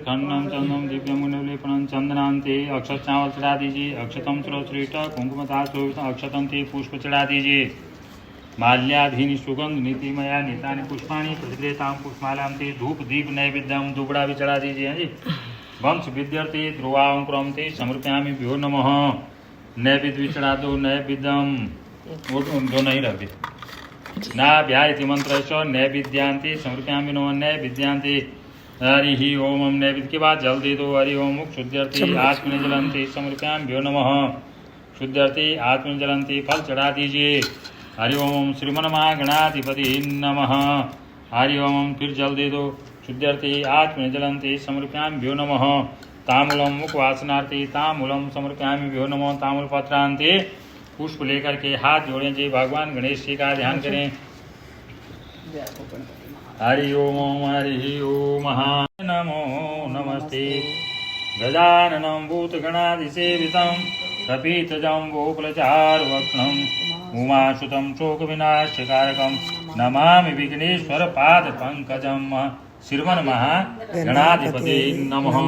खंडम चंदम दिव्यम गुणलेपनम चंदनांते अक्षत चावल चढ़ा दीजिए। अक्षतम श्रीट कुंकुमता शोभित अक्षतम ते पुष्प चढ़ा दीजिए। माल्याधीन सुगंध नीतिमया नीतानि पुष्पाणि प्रतिलेताम पुष्पमालाम ते धूप दीप नैवेद्यम दुबड़ा भी चढ़ा दीजिए जी। वंश विद्यार्थी ध्रुवां क्रमते समर्पयामि भ्यो नमः। नैवेद्य भी चढ़ा दो। नैवेद्यम वो जो नहीं रखे ना व्यायति मंत्र नैवेद्यांते समर्पयामि नमः। नैवेद्यांते हरि ओम। नैवेद्य के बाद जल दे दो। हरि ओम शुद्ध्यर्थी आत्मनि जलंते समर्पयामि भ्यो नमः। शुद्ध्यर्थी आत्मनि जलंते फल चढ़ा दीजिए। हरि ओम श्रीमन महागणाधिपति नमः। हरि ओम फिर जल दे दो। शुद्ध्यर्थी आत्मनि जलंते समर्पयामि भ्यो नमः। ताम्बूलम मुखवासनार्थी ताम्बूलम समर्पयामि भ्यो नमः। ताम्बूल पत्रांते पुष्प लेकर के हाथ जोड़ें जी। भगवान गणेश जी का ध्यान करें। हरि ओम नमो नमस्ते गजाननं भूतगणाधिसेवितं कपितजम्बोफलचारुभक्षणम् उमासुतं शोकविनाशकारकं नमामि विघ्नेश्वर पादपङ्कजं। श्रीमन्महागणाधिपते नमः।